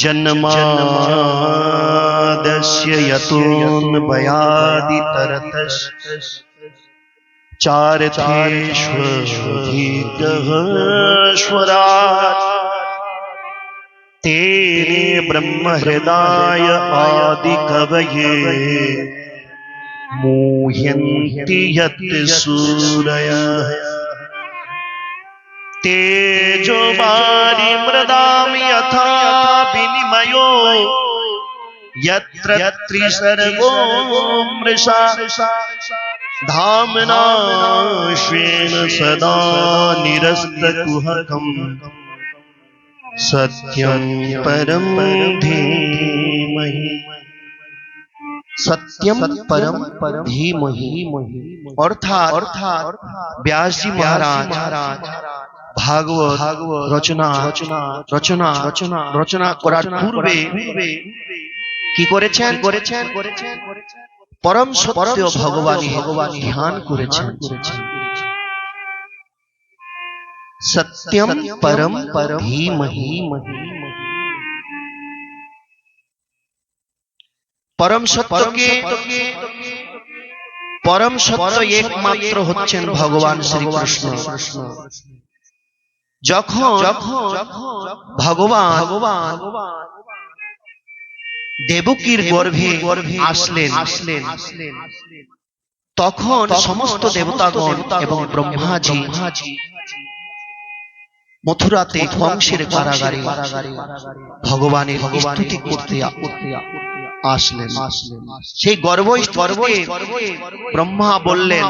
जन्मादस्य यतोऽन्वयादितरतश्च चार्थेष्वधिकःश्वराट् तेने ब्रह्महृदाय आदिकवये मुह्यन्ति यत् सूरयः तेजोवारि मृदां यथा विनिमयो यत्र त्रिसर्गो मृषा धाम्ना स्वेन सदा निरस्तकुहकम् सत्यं परं धीमहि। सत्यम परम धीमहि अर्थात व्यास जी महाराज भागवत রচনা করার পূর্বে কি করেছেন? পরম সত্য ভগবান ধ্যান করেছেন। সত্যম परम धीमहि। परम सत्य एकमात्र হচ্ছেন ভগবান শ্রীকৃষ্ণ। যখন ভগবান দেবকীর গর্ভে আসলেন তখন সমস্ত দেবতাগণ এবং ব্রহ্মাজি মথুরাতে কংসের কারাগারে ভগবানের স্তুতি করতে আসলেন। সেই গর্বে ব্রহ্মা বললেন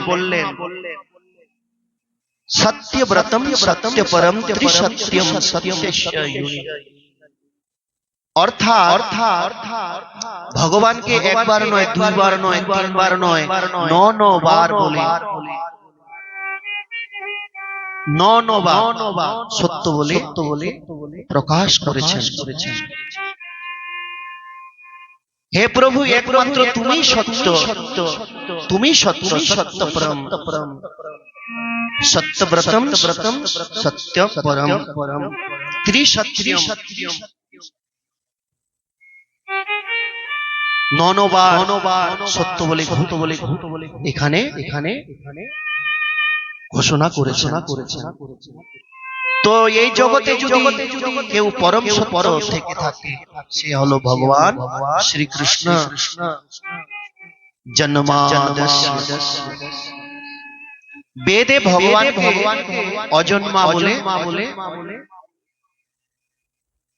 সত্যব্রতম সত্যপরম ত্রিসত্যম সত্যস্য যোনি। অর্থাৎ ভগবানকে একবার নয়, দুইবার নয়, তিনবার নয়, ৯ বার বলে সত্য বলে প্রকাশ করেছেন। হে প্রভু, একমাত্র তুমি সত্য, তুমি সত্য, সত্যপরম সত্যব্রতম সত্যপরম ত্রিসত্যম। ৯ বার সত্য বলে এখানে ঘোষণা করেছেন। তো এই জগতে যদি কেউ পরম সত্য থেকে থাকে সে হলো ভগবান শ্রীকৃষ্ণ। জন্মাদ্যস্য বেদে ভগবানকে অজন্মা বলে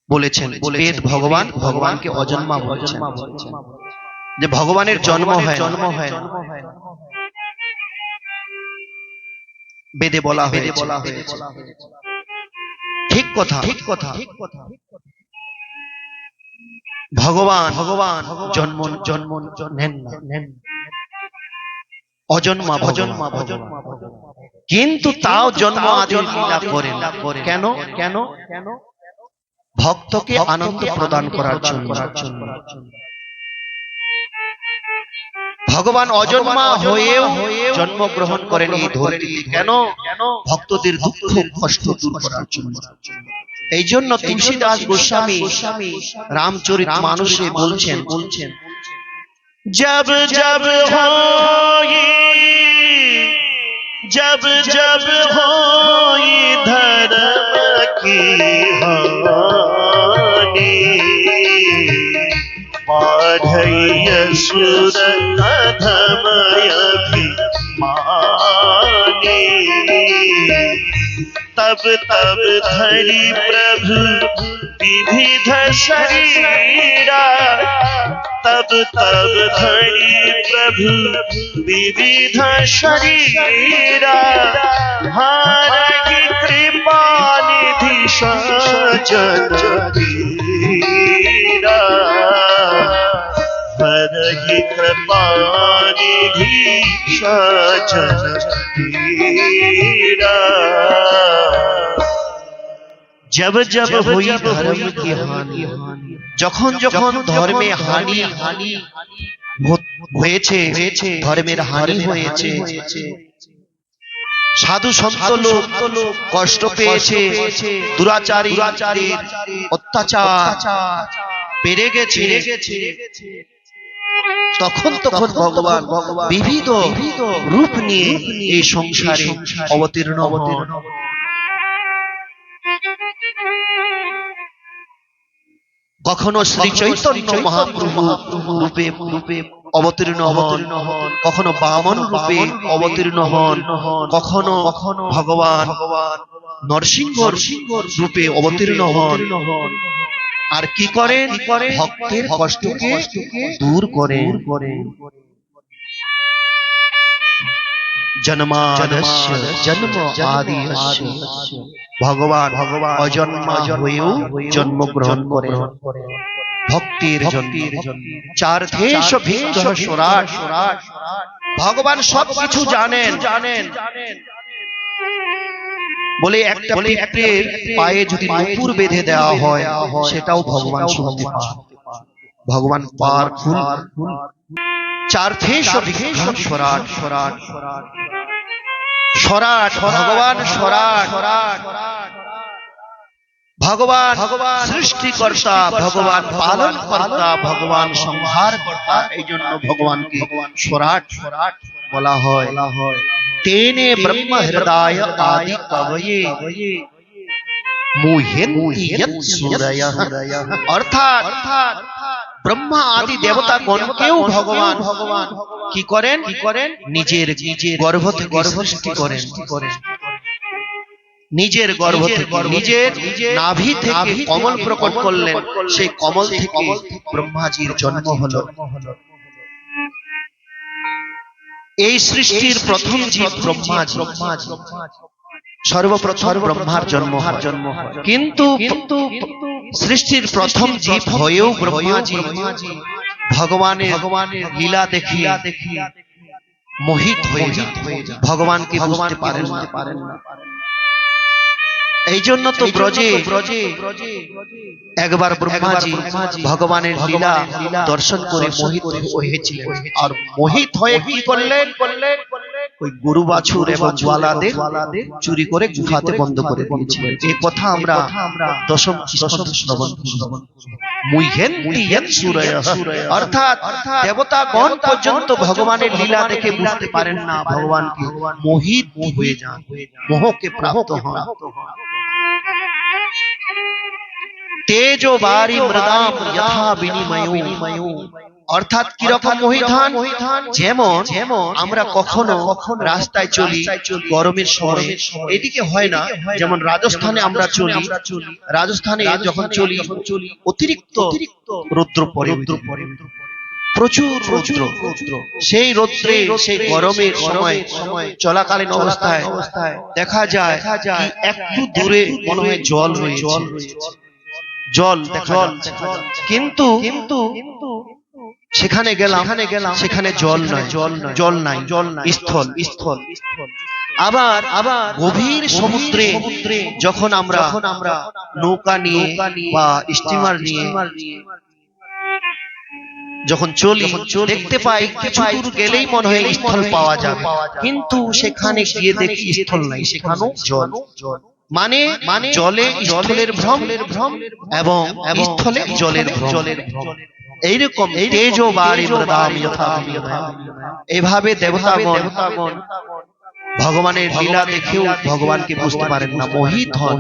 বলেছেন। বেদ ভগবানকে অজন্মা বলেছেন, যে ভগবানের জন্ম হয়। বেদে বলা হয়েছে। ঠিক কথা। ভগবান জন্ম নেন না, অজন্মা কিন্তু তাও জন্ম আদি লীলা করেন। কেন? ভক্তকে আনন্দ প্রদান করার জন্য। ভগবান অজন্মা হয়েও জন্মগ্রহণ করেন এই ধরতীতে। কেন? ভক্তদের দুঃখ কষ্ট দূর করার জন্য। এই জন্য তুলসীদাস গোস্বামী রামচরিতমানসে বলছেন, जब जब होई धर्म की हानि बाढ़ई असुर अधम अभिमानी तब धरि प्रभु विविध शरीरा तब धरि प्रभु विविध शरीरा हारहि कृपा निधि सजन वीरा हरहि कृपा निधि सजन वीरा। जब जब हुई धर्म की हानि, যখন ধর্মে হানি হয়েছে, ধর্মের হানি হয়েছে, সাধু সন্ত লোক কষ্ট পেয়েছে, দুরাচারী অত্যাচার বেড়ে গেছে, তখন তখন ভগবান বিবিধ রূপ নিয়ে এই সংসারে অবতীর্ণ হন। কখনো শ্রী চৈতন্য মহাপ্রভু রূপে অবতীর্ণ হন, কখনো বামন রূপে অবতীর্ণ হন, কখনো ভগবান নরসিংহ রূপে অবতীর্ণ হন। আর কি করেন? ভক্তের কষ্টকে দূর করেন। জন্মাদ্যস্য জন্ম আদিস্য, ভগবান অজন্মা হয়েও জন্মগ্রহণ করেন ভক্তির জন্য। চার্থেষ ভিক্তঃ সুরাট, ভগবান সবকিছু জানেন। বলে একটা পিঁপড়ের পায়ে যদি নুপুর বেঁধে দেওয়া হয় সেটাও ভগবান শুনতে পান। ভগবান পাওয়ারফুল। চার্থেষ ভিক্তঃ সুরাট, সরাট ভগবান, সরাট ভগবান সৃষ্টিকর্তা, ভগবান পালন কর্তা, ভগবান সংহার কর্তা। এই জন্য ভগবানকে সরাট বলা হয়। তেনে ব্রহ্ম হৃদয় আদি কবয়ে মুহ্যন্তি যৎ সূরয়ঃ, অর্থাৎ ব্রহ্মা আদি দেবতা গণকেও ভগবান কি করেন? নিজের গর্ভ থেকে সৃষ্টি করেন। নিজের গর্ভ থেকে, নিজের নাভি থেকে কমল প্রকট করলেন। সেই কমল থেকে ব্রহ্মাজির জন্ম হলো। এই সৃষ্টির প্রথম জীব ব্রহ্মাজি। সর্বপ্রথম ব্রহ্মার জন্ম হয়। কিন্তু সৃষ্টির প্রথম জীব হয়েও ব্রহ্মাজি ভগবানের লীলা দেখি মোহিত হয়ে যান, ভগবানকে বুঝতে পারেন না। এই জন্য তো ব্রজে একবার ব্রহ্মাজি ভগবানের লীলা দর্শন করে মোহিত হয়েছিলেন। আর মোহিত হয়ে কি করলেন? ওই গরু বাছুর এবং জ্বালাদের চুরি করে গুহাতে বন্ধ করে দিয়েছিলেন। এই কথা আমরা দশম শ্রবণ করব। মুহ্যন্তি যৎ সূরয়ঃ, অর্থাৎ দেবতাগণ পর্যন্ত ভগবানের লীলা দেখে বুঝতে পারেন না, ভগবানকে মোহিত হয়ে যান, মোহকে প্রাপ্ত হন। তেজো বারি মৃদাম যথা বিনিময়ো, অর্থাৎ কিরকম মোহিত হন? যেমন আমরা কখনো রাস্তায় চলি গরমের সময়, এদিকে হয় না, যেমন রাজস্থানে আমরা চলি, রাজস্থানে যখন চলি অতিরিক্ত রৌদ্র পড়ে, প্রচুর রৌদ্র। সেই রৌদ্রে, সেই গরমের সময় চলাকালীন অবস্থায় দেখা যায় একটু দূরে মনে হয় জল রয়েছে, জল দেখা যাচ্ছে। কিন্তু সেখানে গেলাম, সেখানে জল নাই, স্থল। আবার গভীর সমুদ্রে যখন আমরা নৌকা নিয়ে বা স্টিমার নিয়ে যখন চলি, দেখতে পাই কিছু দূর গেলেই মনে হয় স্থল পাওয়া যাবে, কিন্তু সেখানে গিয়ে দেখি স্থল নাই, সেখানেও জল। মানে জলে স্থলের ভ্রম এবং স্থলে জলের ভ্রম। এইরকম তেজো বারি মৃদাম যথা বিনিময়ো, এভাবে দেবতাগণ ভগবানের লীলা দেখেও ভগবানকে বুঝতে পারেন না, মোহিত হন।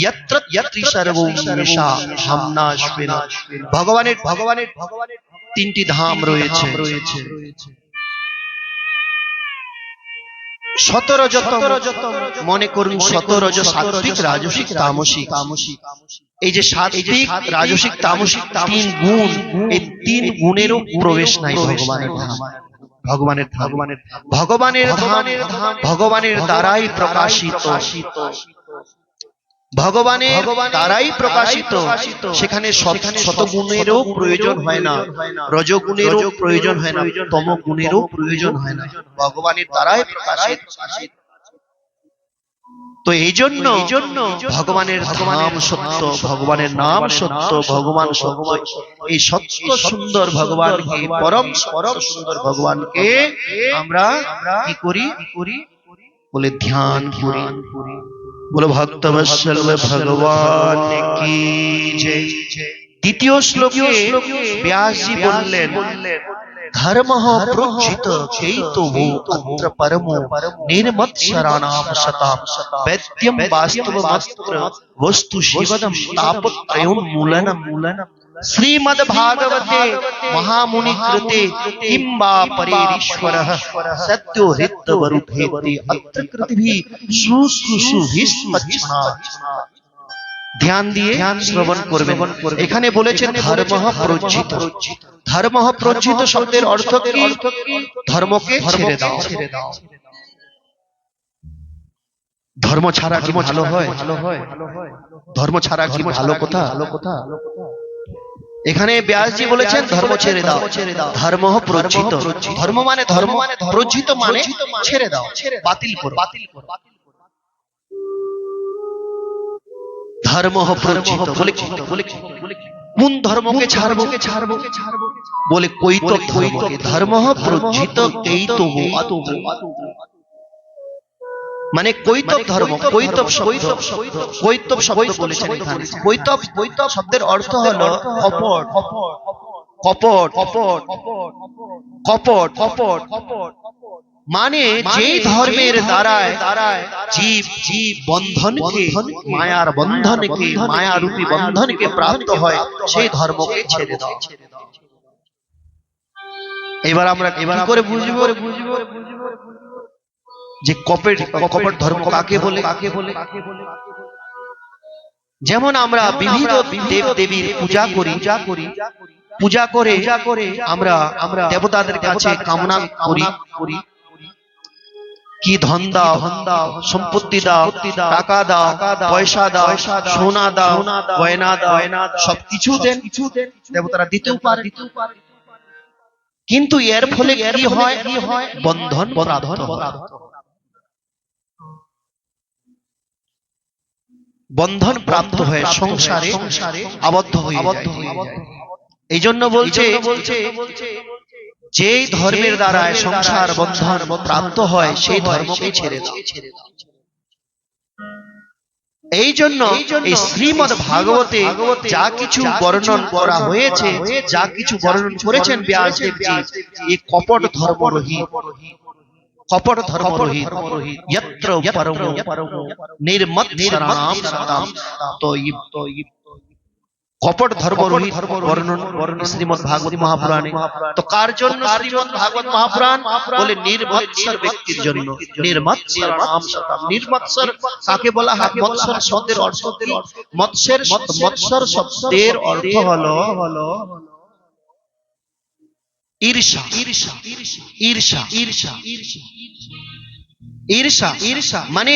যত্র যত্রি সর্বং মিশা ধাম্নাস্মিন, ভগবানের তিনটি ধাম রয়েছে। 17 মনে করুন, 17 সাত্বিক, রাজসিক, তামসিক। এই যে সাত্বিক, রাজসিক, তামসিক তিন গুণ, এই তিন গুণেরও প্রবেশ নাই ভগবানের ধাম। ভগবানের দ্বারাই প্রকাশিত, ভগবানের দ্বারাই প্রকাশিত। সেখানে শতগুণেরও প্রয়োজন হয় না, রজগুণেরও প্রয়োজন হয় না, তমগুণেরও প্রয়োজন হয় না, ভগবানের দ্বারাই প্রকাশিত। তো এই জন্য ভগবানের ধাম সত্য, ভগবানের নাম সত্য, ভগবান সত্য। এই সত্য সুন্দর ভগবানকে, পরম সুন্দর ভগবানকে আমরা কি করি? বলে ধ্যান করি। বলে ভক্তবৎসল ভগবান কি জয়। দ্বিতীয় শ্লোকে ব্যাসজি বললেন ধর্মঃ প্রোজ্ঝিত চৈতবো অত্র পরমো নির্মৎসরাণাম শতাম বেদ্যম বাস্তবমস্ত্র বস্তু শিবদম তাপত্রয়োন্মূলনম শ্রীমদ্ভাগবতে মহামুনি কৃতে কিংবা পরেরীশ্বরঃ সত্यो হৃদ্যবরুধেতি অত্র কৃতিভি শুশ্রূষুভিস্তচ্ছনাৎ। ধ্যান দিয়ে শ্রবণ করবেন। এখানে বলেছেন ধর্মঃ প্রোজ্ঝিত। ধর্মঃ প্রোজ্ঝিত শব্দের অর্থ কি? ধর্মকে ছেড়ে দাও। ধর্ম ছাড়া কি ভালো হয়? ধর্ম ছাড়া কি ভালো কথা? এখানে ব্যাসজি বলেছেন ধর্ম ছেড়ে দাও। ধর্মঃ প্রোজ্ঝিত। ধর্ম মানে প্রোজ্ঝিত মানে ছেড়ে দাও, বাতিল করো। ধর্মঃ প্রোজ্ঝিত বলে কোন ধর্মকে ছাড়বো? বলে কৈতব ধর্মকে। ধর্মঃ প্রোজ্ঝিত কৈতবো অত্র, মানে কৈতব ধর্ম। কৈতব শব্দ বলেছেন এখানে। কৈতব শব্দের অর্থ হলো কপট। মানে যেই ধর্মের দ্বারায় জীব বন্ধনকে, মায়ার বন্ধনকে, মায়ারূপী বন্ধনকে প্রাপ্ত হয়, সেই ধর্মকে ছেড়ে দাও। এবার আমরা কি করে বুঝবো যে কপট ধর্ম কাকে বলে? যেমন আমরা বিবিধ দেব দেবীর পূজা করে আমরা দেবতাদের কাছে কামনা করি কি ধন দাও, সম্পত্তি দাও, টাকা দাও, পয়সা দাও, সোনা দাও, গয়না দাও, সবকিছু দেন। দেবতারা দিতেও পারে, কিন্তু এর ফলে কি হয়? বন্ধন প্রাপ্ত হয়। বন্ধন প্রাপ্ত হয়ে সংসারে আবদ্ধ হয়ে যায়। এই জন্য বলছে যেই ধর্মের দ্বারা সংসার বন্ধন প্রাপ্ত হয় সেই ধর্মকে ছেড়ে দাও। এই জন্য এই শ্রীমদ্ ভাগবতে যা কিছু বর্ণন করা হয়েছে, যা কিছু বর্ণন করেছেন ব্যাসদেবজি, এই কপট ধর্মরহিত, যত্র পরমো নির্মৎসরাণাম শতাম। তো কপট ধর্মরহিত বর্ণন শ্রীমদ্ ভাগবত মহাপুরাণে। তো কার জন্য শ্রীমদ্ ভাগবত মহাপুরাণ? বলে নির্মৎসর ব্যক্তির জন্য। নির্মৎসরাণাম শতাম। নির্মৎসর কাকে বলা হয়? মৎসর শব্দের অর্থ কি? মৎসর শব্দের অর্থ হলো ঈর্ষা। মানে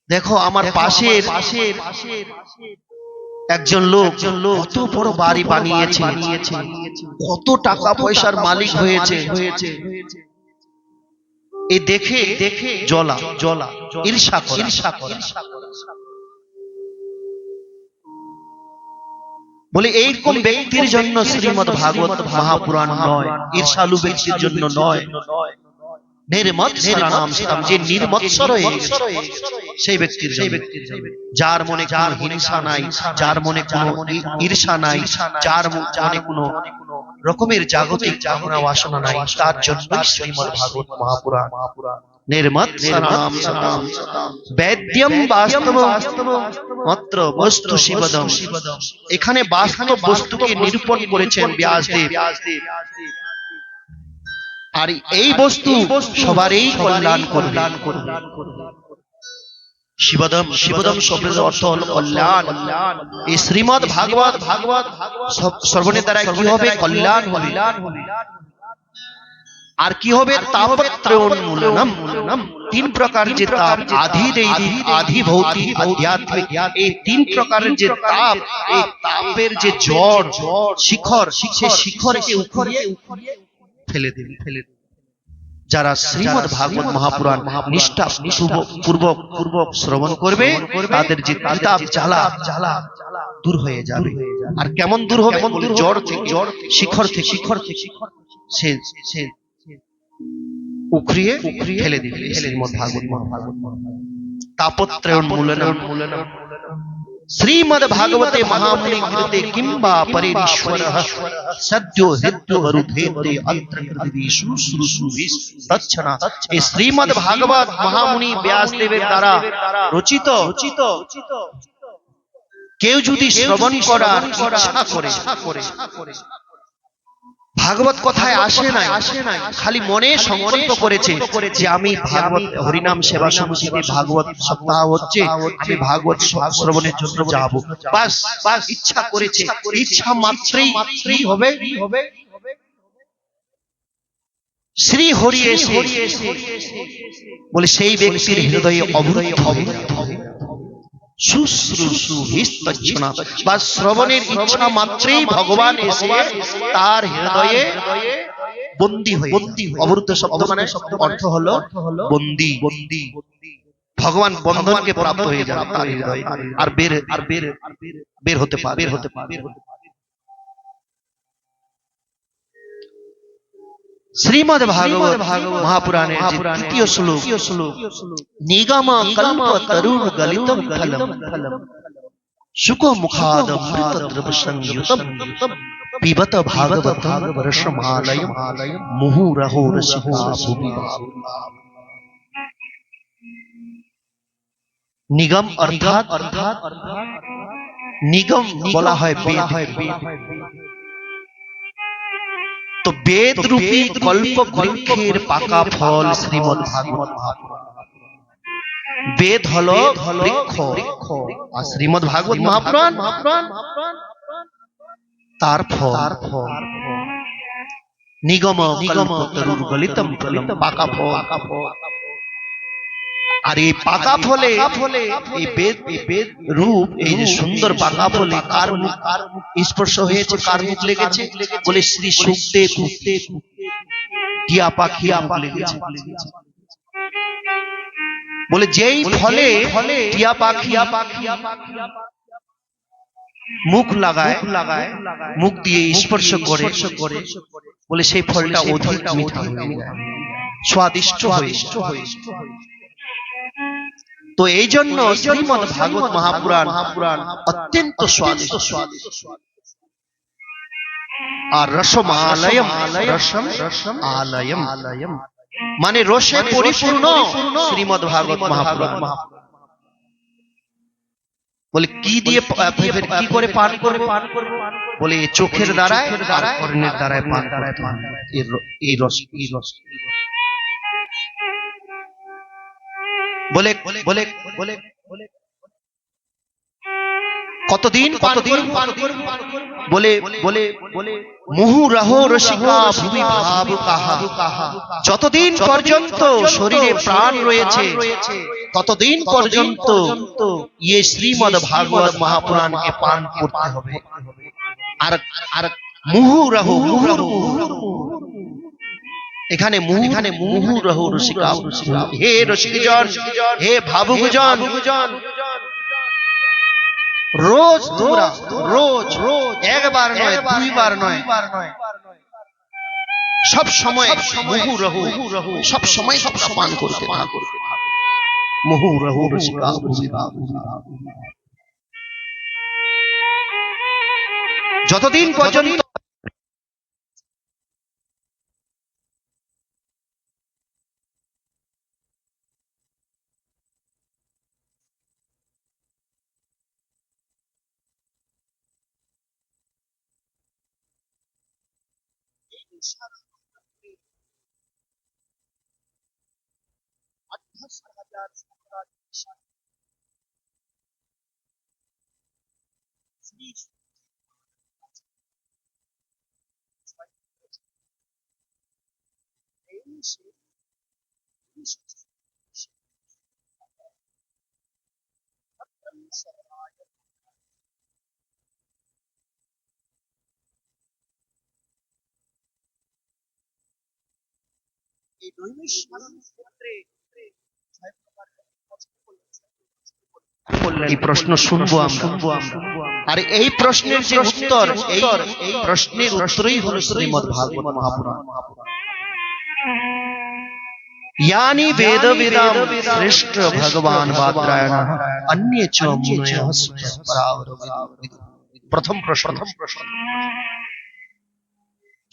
দেখো আমার পাশের একজন লোক কত বড় বাড়ি বানিয়েছে, কত টাকা পয়সার মালিক হয়েছে, এ দেখে জ্বলা ঈর্ষা করে। বলে এইরকম ব্যক্তির জন্য শ্রীমদ্ ভাগবত মহাপুরাণ নয়, ঈর্ষালু ব্যক্তির জন্য নয়। নির্মৎসরাণাম শতাম, যে নির্মৎসর হয়ে গেছে সেই ব্যক্তির জন্য। যার মনে কোনো হিংসা নাই, যার মনে কোনো ঈর্ষা নাই, যার মনে কোনো রকমের জাগতিক কামনা বাসনা নাই, তার জন্য শ্রীমদ্ ভাগবত মহাপুরাণ। নির্মৎসরাণাম শতাম বেদ্যম বাস্তবমস্ত্র বস্তু শিবদম। এখানে বাস্তব বস্তুকে নিরূপণ করেছেন ব্যাসদেব। আর এই বস্তু সবারই কল্যাণ করবে। শিবদম শব্দের অর্থ হলো কল্যাণ। এই শ্রীমদ্ ভাগবত শ্রবণের দ্বারা কি হবে? কল্যাণ হবে। আর কি হবে? তাপত্রয়োন্মূলনম। তিন প্রকার যে তাপ, আধি দৈহিক, আধি ভৌতিক, আধ্যাত্মিক, এই তিন প্রকারের যে তাপ, এই তাপের যে জ্বর শিখর, সে শিখরকে উখড়িয়ে ফেলে দেবে। যারা শ্রীমদ্ ভাগবত মহাপুরাণ নিষ্ঠা পূর্বক শ্রবণ করবে, তাদের যে তাপ জ্বালা দূর হয়ে যাবে। আর কেমন দূর হবে? জ্বর থেকে, শিখর থেকে সে উখড়িয়ে ফেলে দিবে শ্রীমদ্ ভাগবত মহাপুরাণ। তাপত্রয়োন্মূলনম। श्रीमद् भागवते महामुनि कृते किंबा परेरीश्वरः सद्यो हृद्यो वरुधेते अत्र कृतिषु शुश्रूषुभिः तच्छना। এই শ্রীমদ্ ভাগবত মহামুনি ব্যাসদেবের দ্বারা রচিত কেউ যদি শ্রবণ করার ইচ্ছা করে, ভাগবত কথায় আসে নাই, খালি মনে সংকল্প করেছে যে আমি ভাগবত হরিনাম সেবা সমিতিতে ভাগবত সপ্তাহ হচ্ছে, আমি ভাগবত শ্রবণের জন্য যাব, বাস ইচ্ছা করেছে, ইচ্ছা মাত্রই কি হবে, শ্রী হরি এসে বলে সেই ব্যক্তির হৃদয়ে অবরুদ্ধ হবে, শুশ্রূষুভিস্তচ্ছনা, বা শ্রবণের ইচ্ছা মাত্রই ভগবান এসে তার হৃদয়ে বন্দী হয়ে, অবরুদ্ধ শব্দ মানে অর্থ হলো বন্দী, ভগবান বন্ধনকে প্রাপ্ত হয়ে যাবে তার হৃদয়ে, আর বের হতে পারে। শ্রীমদ্ ভাগবত মহাপুরাণের যে তৃতীয় শ্লোক, নিগম কল্প তরুণ গলিতম ফলম সুখ মুখাদ অমৃত দ্রব সংযুতম পিবত ভাগবতম রসমালয়ম মুহুরহো রসিকা ভুবি। নিগম অর্থাৎ নিগম বলা হয় বেদ, তো বেদ রূপী কল্প বৃক্ষের পাকা ফল শ্রীমদ্ ভাগবত মহাপুরাণ। বেদ হলো বৃক্ষ আর শ্রীমদ্ ভাগবত মহাপুরাণ তার ফল। নিগম কল্পতরুর গলিতম ফলম, পাকা ফল। আর এই পাকা ফলে এই বেদ রূপ, এই যে সুন্দর পাকা ফলে কার মুখ স্পর্শ হয়েছে, কার মুখ লেগেছে, বলে শ্রী সুখদেব টিয়া পাখি লেগেছে। বলে যেই ফলে টিয়া পাখি মুখ লাগায়, মুখ দিয়ে স্পর্শ করে, বলে সেই ফলটা অধিক মিঠা হয়ে যায়, স্বাদিষ্ট হয়ে। তো এই জন্য শ্রীমদ্ ভাগবত মহাপুরাণ অত্যন্ত স্বাদিষ্ট। আর রসমালয়ম, রসম আলয়ম মানে রসে পরিপূর্ণ শ্রীমদ্ ভাগবত মহাপুরাণ। বলে কি দিয়ে, কি করে পান করবে, বলে চোখের দ্বারায় আর কর্ণের দ্বারায় পান করতে হবে এই রস। বলে কতদিন বলে মুহুরহ রসিকা ভুবি ভাবুকাহা, যতদিন পর্যন্ত শরীরে প্রাণ রয়েছে ততদিন পর্যন্ত ইয়ে শ্রীমদ্ ভাগবত মহাপুরাণকে পান করতে হবে। আর মুহুরহ, এখানে মুহুরহ রসিকা, হে রসিকজন, হে ভাবুকজন, রোজ তোমরা, রোজ একবার নয়, দুইবার নয়, সব সময় মুহুরহ, সব সময় পান করতে থাকো। মুহুরহ রসিকা ভুবি ভাবুকা, যতদিন পর্যন্ত এই প্রশ্ন শুনবো আমরা, আর এই প্রশ্নের যে উত্তর, এই প্রশ্নের উত্তরই হলো শ্রীমদ্ ভাগবত মহাপুরাণ। यानी वेद वेदाम श्रेष्ठ भगवान बादरायण अन्य च मुनयः परावरविदु। प्रथम प्रश्न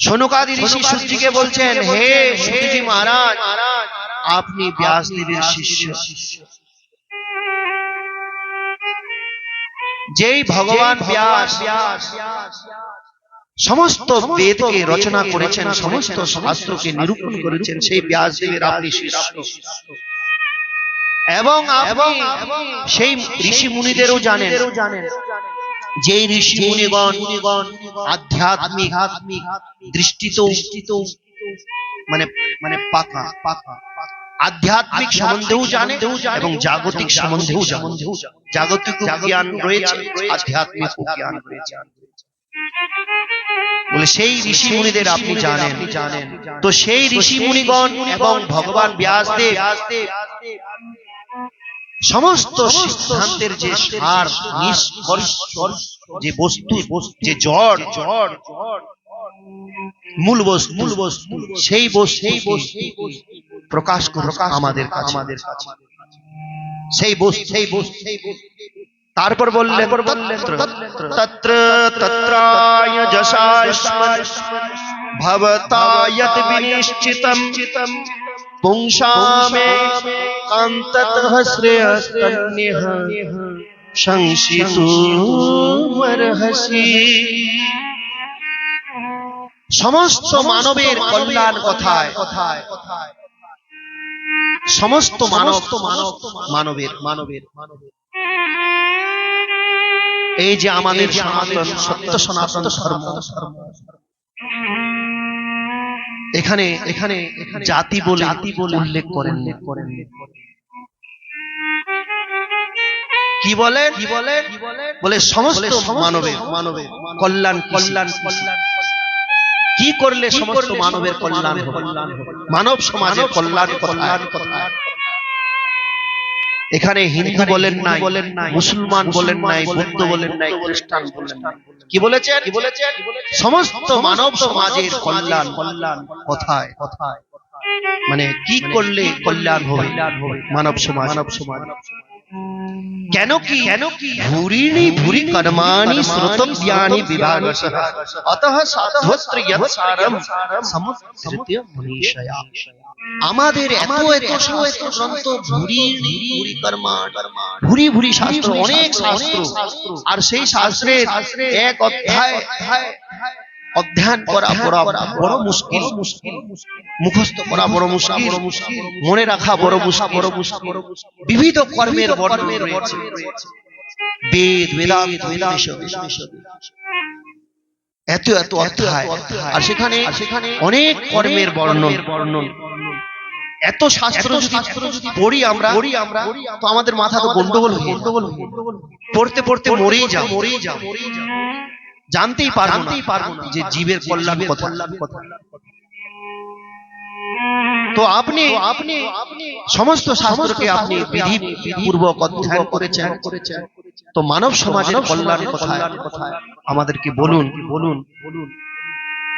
শনকাদি ঋষি সূর্যকে বলছেন, হে সূর্যজি মহারাজ, আপনি ব্যাসদেবের শিষ্য, যেই ভগবান ব্যাস সমস্ত বেদকে রচনা করেছেন, সমস্ত শাস্ত্রকে নিরূপণ করেছেন, সেই ব্যাসদেবের আপনি শিষ্য, এবং আপনি সেই ঋষি মুনিদেরও জানেন, যেই ঋষি মুনিগণ আধ্যাত্মিক দৃষ্টিতে মানে পাকা আধ্যাত্মিক সম্বন্ধেও জানে এবং জাগতিক সম্বন্ধেও জানে। জাগতিক জ্ঞান রয়েছে, আধ্যাত্মিক জ্ঞান রয়েছে। বলে সেই ঋষি মুনিদের আপনি জানেন। তো সেই ঋষি মুনিগণ এবং ভগবান ব্যাসদেব সমস্ত সিদ্ধান্তের যে সার, নিষ্কর্ষ, যে বস্তু, যে জড় মূল বস্তু, সেই বস্তু প্রকাশ করুন আমাদের কাছে। সেই বস্তু তারপর বললেন তত্র তত্রায় যশাস্মৎ ভবতায়ত বিনিশ্চিতম পুংসামে কান্ততঃ শ্রেয়স্তন্যঃ সংশিতুমর্হসি। সমস্ত মানবের কল্যাণ কথায়, সমস্ত মানবের এই যে আমাদের সনাতন সত্য সনাতন ধর্ম, এখানে জাতি বলে উল্লেখ করেন। কি বলেন? বলে সমস্ত মানবের কল্যাণ। কি করলে সমস্ত মানবের কল্যাণ হবে? মানব সমাজের কল্যাণ কোথায়? এখানে হিন্দু বলেন নাই, মুসলমান বলেন নাই, বৌদ্ধ বলেন নাই, খ্রিস্টান বলেন নাই। কি বলেছেন? সমস্ত মানব সমাজের কল্যাণ কোথায়? মানে কি করলে কল্যাণ হবে মানব সমাজ? কেন কি ভূরিণি ভূরি কর্মাণি শ্রোতব্যানি বিভাগশঃ অতঃ সাধুত্র যৎ সারম সমুত্থিত মনীষয়া। আমাদের এত গ্রন্থ, ভূরি কর্মাণি, ভূরি শাস্ত্র, অনেক শাস্ত্র, আর সেই শাস্ত্রের এক অধ্যয়ন করা বড় মুশকিল, মুখস্থ করা বড় মুশকিল, মনে রাখা বড় মুশকিল। বিবিধ কর্মের বর্ণনা রয়েছে, বেদ, বেদান্ত, এত অধ্যায়, আর সেখানে অনেক কর্মের বর্ণন। এত শাস্ত্র যদি পড়ি আমরা, তো আমাদের মাথা তো গন্ডগোল পড়তে মরেই যাও, জানতেই পারবো না যে জীবের কল্যাণ কথা। তো আপনি সমস্ত শাস্ত্রকে আপনি বিধি পূর্বক অধ্যয়ন করেছেন, তো মানব সমাজের কল্যাণ কোথায় আমাদেরকে বলুন।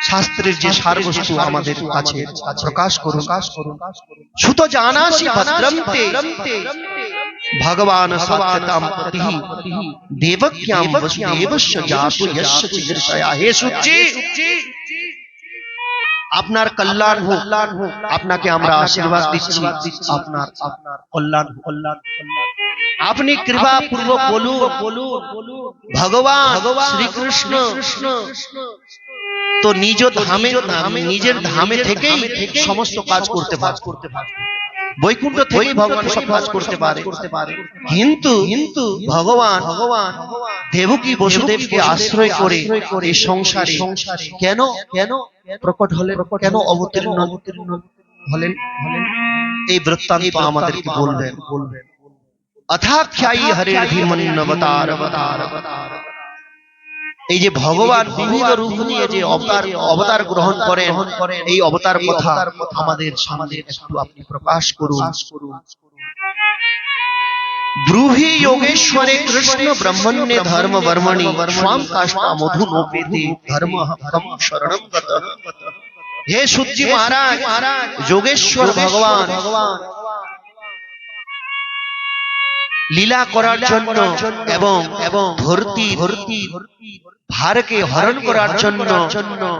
শাস্ত্রের যে সারবস্তু আমাদের কাছে প্রকাশ করুন। সুত জানাসি ভদ্রন্তে ভগবান সত্যতাম পতিঃ দেবক্যাম বসুদেবস্য জাতু যস্য চিদর্শয়া। হে সূর্যি, আপনার কল্যাণ হোক, আপনাকে আমরা আশীর্বাদ দিচ্ছি, আপনার কল্যাণ। আপনি কৃপা পূর্বক বলুন। ভগবান শ্রীকৃষ্ণ তো নিজের ধামে থেকেই সমস্ত কাজ করতে পারে, বৈকুণ্ঠ থেকেই ভগবান সব কাজ করতে পারে। কিন্তু ভগবান দেবকী বসুদেবকে আশ্রয় করে এই সংসারে কেন প্রকট হলেন, কেন অবতীর্ণ হলেন, এই বৃত্তান্ত আমাদেরকে বলবেন। অথাখ্যায়ী হরির ধীমন্নবতার। এই যে ভগবান বিবিধ রূপ নিয়ে যে অবতার গ্রহণ করেন, এই অবতার কথা আমাদের সামনে একটু আপনি প্রকাশ করুন। ব্রূহি যোগেশ্বরে কৃষ্ণ ব্রহ্মণ্যে ধর্ম বর্মণি স্বাম কাষ্টা মধু নোপেতে ধর্মঃ পরম শরণং গতঃ। হে সুতজি মহারাজ, যোগেশ্বর ভগবান লীলা করার জন্য এবং ধরতির ভারকে হরণ করার জন্য,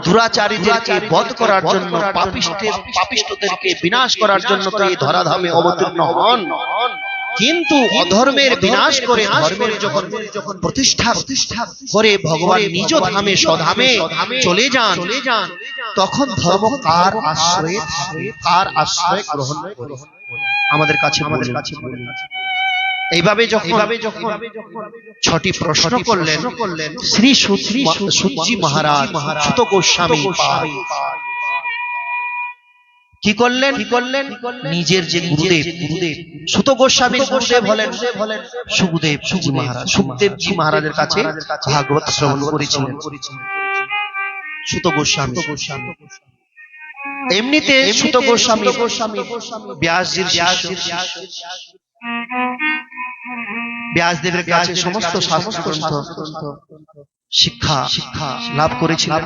দুরাচারীদেরকে বধ করার জন্য, পাপিষ্ঠদেরকে বিনাশ করার জন্য তো এই ধরাধামে অবতীর্ণ হন। কিন্তু অধর্মের বিনাশ করে ধর্মের যখন প্রতিষ্ঠা করে ভগবান নিজ ধামে স্বধামে চলে যান, তখন ধর্ম কার আশ্রয়ে থাকে, কার আশ্রয় গ্রহণ করে? আমাদের কাছে এইভাবে যখন ছটি প্রশ্ন করলেন শ্রী সুতজি মহারাজ, সুত গোস্বামী কি করলেন? নিজের যে গুরুদেব সুত গোস্বামীর গুরুদেব হলেন সুখদেবজি মহারাজ, সুখদেবজি মহারাজের কাছে ভাগবত শ্রবণ করেছিলেন সুত গোস্বামী। এমনিতে সুত গোস্বামী ব্যাসজির শিষ্য, ব্যাসদেবের কাছে সমস্ত শাস্ত্র গ্রন্থ শিক্ষা লাভ করেছিলেন।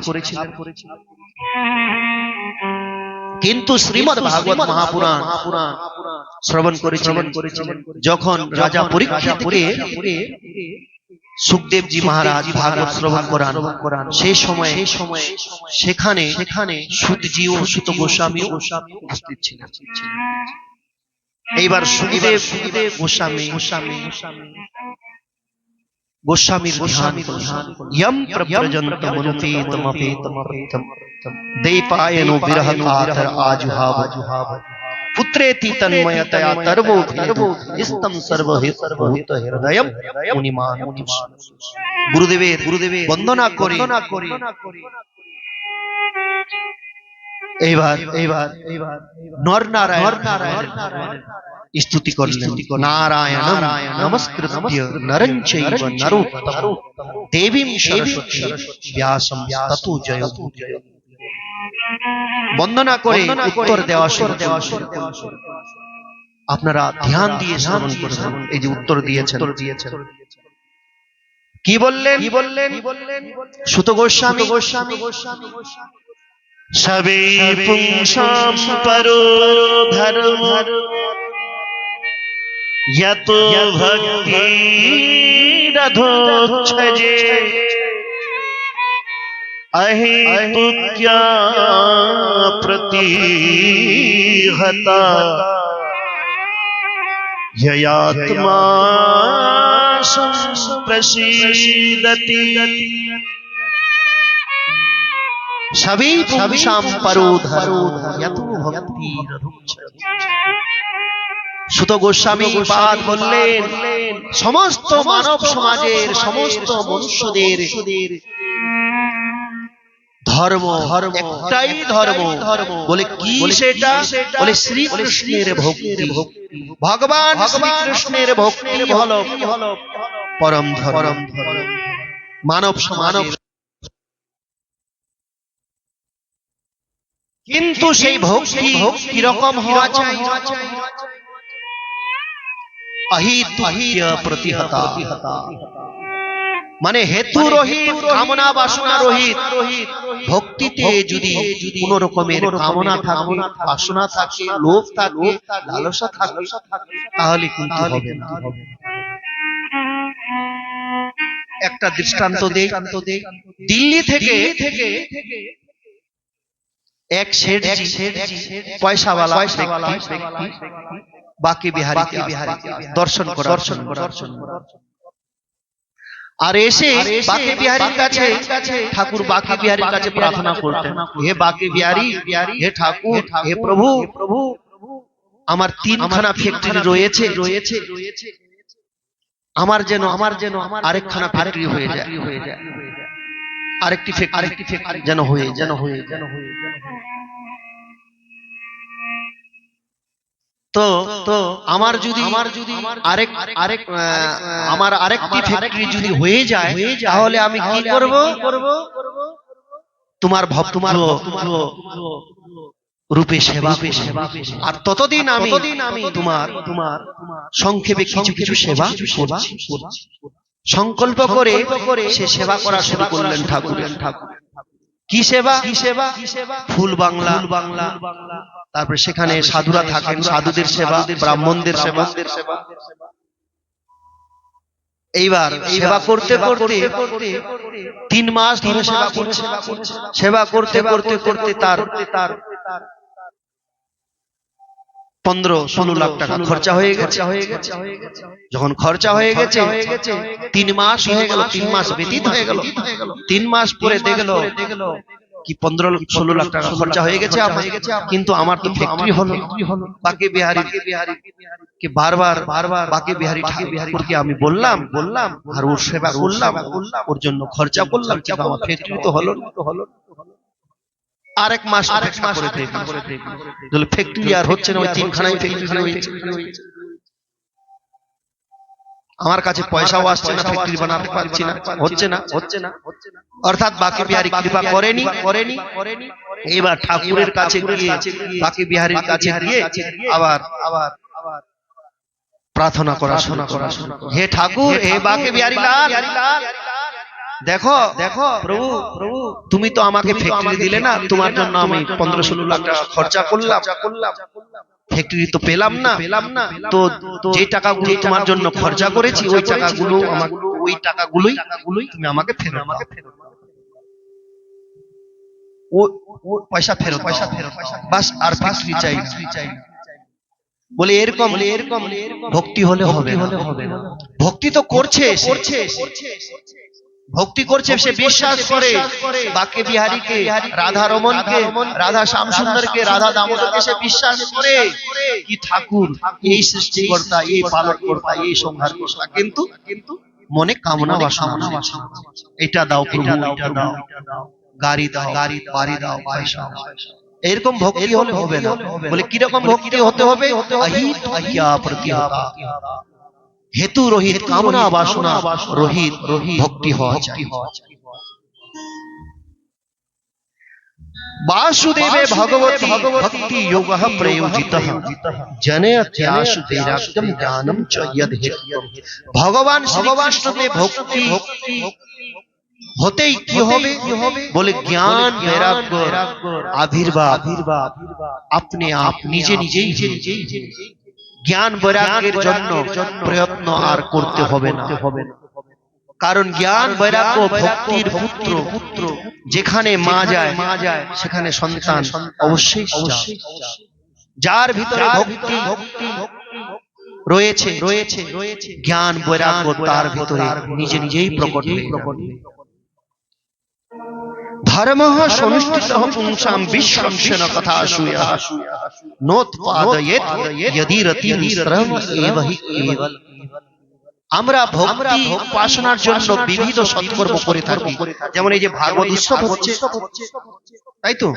কিন্তু শ্রীমদ্ ভাগবত মহাপুরাণ শ্রবণ করেছিলেন যখন রাজা পরীক্ষিতকে সুখদেবজি মহারাজ ভাগবত শ্রবণ করান, সেই সময় সেখানে সুতজি ও সুত গোস্বামী উপস্থিত ছিলেন। এইবার সুখদেব গোস্বামীর ধ্যান ইয়ম প্রব্রজন্ত মনুপেতমপেতম দেপায়নো বিরহ কাতর আজুহাব পুত্রেতি তন্ময়তয়া তর্বো ইস্তম সর্বহিত হৃদয়ম মুনিমান। গুরুদেবের বন্দনা করে এইবার নর নারায়ণ স্তুতি করলেন। নারায়ণম নমস্কৃত্য নরং চৈব নরোত্তমম দেবীম সরস্বতী ব্যাসম ততো জয়মুদীরয়ে। বন্দনা করে উত্তর দেওয়া শুরু। আপনারা ধ্যান দিয়ে শ্রবণ করবেন। এই যে উত্তর দিয়েছেন, কি বললেন? সুত গোস্বামী সবে পুংসাম পরো ধর্ম यत भक्ति रधोक्षजे अहेतुक्या प्रतिहता ययात्मा संप्रसीदति सभी पुंसाम परो धर्म यत भक्ति रधोक्षजे। সুত গোস্বামী বাদ বললেন, সমস্ত মানব সমাজের সমস্ত মনুষ্যদের ধর্ম একটাই ধর্ম। বলে কি সেটা? বলে শ্রীকৃষ্ণের ভক্তি। ভগবান শ্রীকৃষ্ণের ভক্তি হলো পরম ধর্ম। মানব সমাজ কিন্তু সেই ভক্তি কিরকম হওয়া চাই? अहितुक्य प्रतिहता, মানে হেতু রহিত, কামনা বাসনা রহিত। ভক্তিতে যদি কোন রকমের কামনা থাকে, বাসনা থাকে, লোভ থাকে, লালসা থাকে, তাহলে কিন্তু হবে না। একটা দৃষ্টান্ত দেই। দিল্লি থেকে এক শেঠজি পয়সাওয়ালা ব্যক্তি বাকি বিহারীতে দর্শন করার আর এসে বাকি বিহারীর কাছে ঠাকুর বাকি বিহারীর কাছে প্রার্থনা করতেন, হে বাকি বিহারী, হে ঠাকুর, হে প্রভু, আমার 3খানা ফ্যাক্টরি রয়েছে, আমার যেন আরেকখানা ফ্যাক্টরি হয়ে যায়, আরেকটি ফ্যাক্টরি যেন হয়ে। তো আমার যদি আমার আরেকটি ফ্যাক্টরি যদি হয়ে যায়, তাহলে আমি কি করব? তোমার রূপে সেবা। আর ততদিন আমি তোমার সংক্ষেপে কিছু সেবা করছি। সংকল্প করে সে সেবা করা শুরু করলেন ঠাকুর। কি সেবা? ফুল বাংলা, তারপরে সেখানে সাধুরা থাকেন, সাধুদের সেবা, ব্রাহ্মণদের সেবা। এইবার সেবা করতে করতে 3 মাস ধরে সেবা করছে। সেবা করতে করতে করতে তার 15-16 লাখ টাকা খরচা হয়ে গেছে। যখন খরচা হয়ে গেছে 3 মাস হয়ে গেল, 3 মাস ব্যতীত হয়ে গেল। 3 মাস পরে দেখলো কি 15-16 লাখ টাকা খরচা হয়ে গেছে আমার, কিন্তু আমার তো ফ্যাক্টরি হলো। বাকি বিহারি কে বারবার বাকি বিহারি ঠাকুরকে আমি বললাম আর ওর সেবা করলাম, ওর জন্য খরচা করলাম, কিন্তু আমার ফ্যাক্টরি তো হলো না। আরেক মাস করে দিল, ফ্যাক্টরি আর হচ্ছে না, ওই 3 খানাই ফ্যাক্টরি হয়েছে। আমার কাছে পয়সাও আসছে না, ফ্যাক্টরি বানাতে পারছি না, হচ্ছে না। অর্থাৎ বাকি বিহারি কৃপা করেনি। এইবার ঠাকুরের কাছে গিয়ে, বাকি বিহারীর কাছে গিয়ে আবার প্রার্থনা করা, হে ঠাকুর, হে বাকি বিহারী লাল, দেখো প্রভু, তুমি তো আমাকে ফ্যাক্টরি দিলে না, তোমার জন্য আমি 15-16 লাখ টাকা খরচা করলাম, ফ্যাক্টরি তো পেলাম না। তো যে টাকাগুলো তোমার জন্য খরচা করেছি, ওই টাকাগুলোই তুমি আমাকে ফেরত, পয়সা ফেরত, বাস, আর ফ্যাক্টরি চাই না। বলে এরকম ভক্তি হলে হবে না। ভক্তি তো করছে, ভক্তি করছে, সে বিশ্বাস করে বাকে বিহারীকে, রাধা রমনকে, রাধা শ্যামসুন্দরকে, রাধা দামোদরকে সে বিশ্বাস করে কি ঠাকুর এই সৃষ্টিকর্তা, এই পালনকর্তা, এই সংহারকর্তা, কিন্তু মনে কামনা বাসনা, এটা দাও প্রভু, এটা দাও, গাড়ি দাও, বাড়ি দাও, পয়সা। এরকম ভক্তি হলে হবে না। বলে কিরকম ভক্তি হতে হবে? অহিত অহিয়া প্রতিহতা, হেতু রহিত, কামনা বাসনা রহিত ভক্তি হওয়া চাই। বাসুদেবে ভগবতী ভক্তি যোগঃ প্রয়োজিতঃ, জনয়ত্যাশু বৈরাগ্যম জ্ঞানম চ যদ্হেতুঃ। ভগবান শ্রীকৃষ্ণতে ভক্তি হতেই কি হবে? বলে জ্ঞান বৈরাগ্য আবির্ভাব আপনি আপ নিজেই। জ্ঞান বৈরাগ্যের জন্য প্রয়ত্ন আর করতে হবে না, কারণ জ্ঞান বৈরাগ্য ভক্তির পুত্র। যেখানে মা যায় সেখানে সন্তান অবশ্যই যায়। যার ভিতরে ভক্তি রয়েছে জ্ঞান বৈরাগ্য তার ভিতরে নিজেই প্রকট হয়ে যাবে। ধর্মঃ সনুষ্ঠিতঃ পুংসাম বিশ্বম্সেন কথাসূয়ঃ, নোৎপাদয়েৎ যদি রতিঃ শ্রম এব হি কেবল। আমরা ভক্তি উপাসনার জন্য বিবিধ সৎকর্ম করে থাকি। যেমন এই যে ভাগবত উৎসব হচ্ছে, তাই তো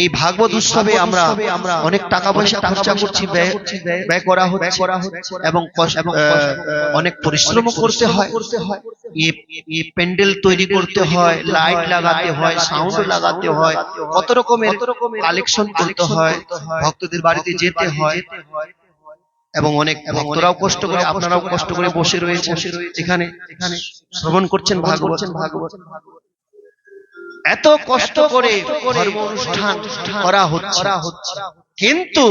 এই ভাগবত উৎসবে আমরা অনেক টাকা পয়সা খরচা করছি, ব্যয় করা হচ্ছে, এবং অনেক পরিশ্রম করতে হয়। এই প্যান্ডেল তৈরি করতে হয়, লাইট লাগাতে হয়, সাউন্ড লাগাতে হয়, কত রকমের কালেকশন করতে হয়, ভক্তদের বাড়িতে যেতে হয়, এবং অনেক ভক্তরাও কষ্ট করে, আপনারাও কষ্ট করে বসে রয়েছে এখানে শ্রবণ করছেন ভাগবত। এত কষ্ট করে ধর্ম অনুষ্ঠান করা হচ্ছে, কিন্তু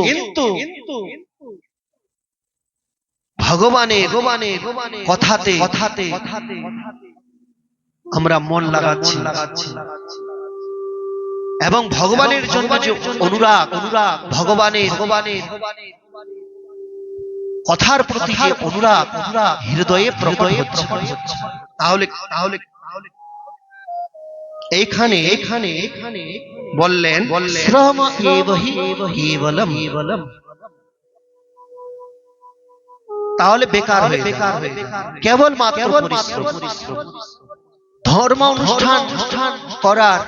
ভগবানের কথাতে আমরা মন লাগাচ্ছি, এবং ভগবানের জন্য যে অনুরাগ, ভগবানের কথার প্রতি যে অনুরাগ হৃদয়ে প্রকট হচ্ছে। তাহলে এইখানে বললেন শ্রম এব হি কেবলম, তাহলে বেকার হয়ে কেবল মাত্র পরিশ্রম। ধর্ম অনুষ্ঠান করার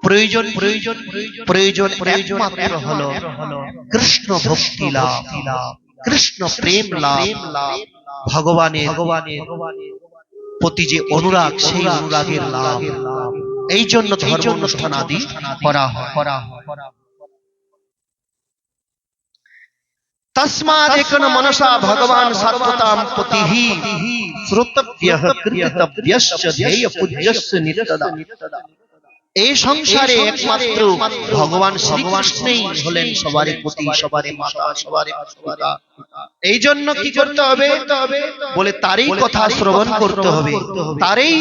প্রয়োজন একমাত্র হলো কৃষ্ণ ভক্তি লাভ, কৃষ্ণ প্রেম লাভ, ভগবানের প্রতি যে অনুরাগ, সেই অনুরাগের লাভ। এই জন্য ধর্ম অনুষ্ঠান আদি করা হয়। तस्मादेकन मनसा भगवान सात्वतां पतिः श्रोतव्यः कृतव्यश्च ध्येय पूज्यस्य नित्यदा। এই সংসারে একমাত্র ভগবান শ্রীকৃষ্ণই হলেন সবারই পতি, সবারই মাতা, সবারই পিতা। এই জন্য কি করতে হবে? বলে তারই কথা শ্রবণ করতে হবে, তারই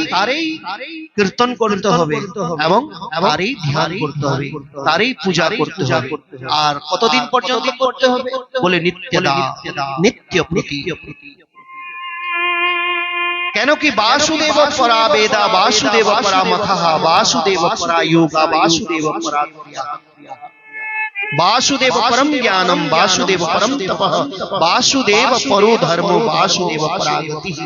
কীর্তন করতে হবে এবং তারই ধ্যান করতে হবে, তারই পূজা করতে হবে। আর কতদিন পর্যন্ত করতে হবে? বলে নিত্যদা, নিত্য প্রতি। কেন কি বাসুদেব পরা বেদা, বাসুদেব পরা মখা, বাসুদেব পরা যোগা, বাসুদেব পরা ক্রিয়া, বাসুদেব পরম জ্ঞানম, বাসুদেব পরম তপঃ, বাসুদেব পরো ধর্ম, বাসুদেব পরা গতিঃ।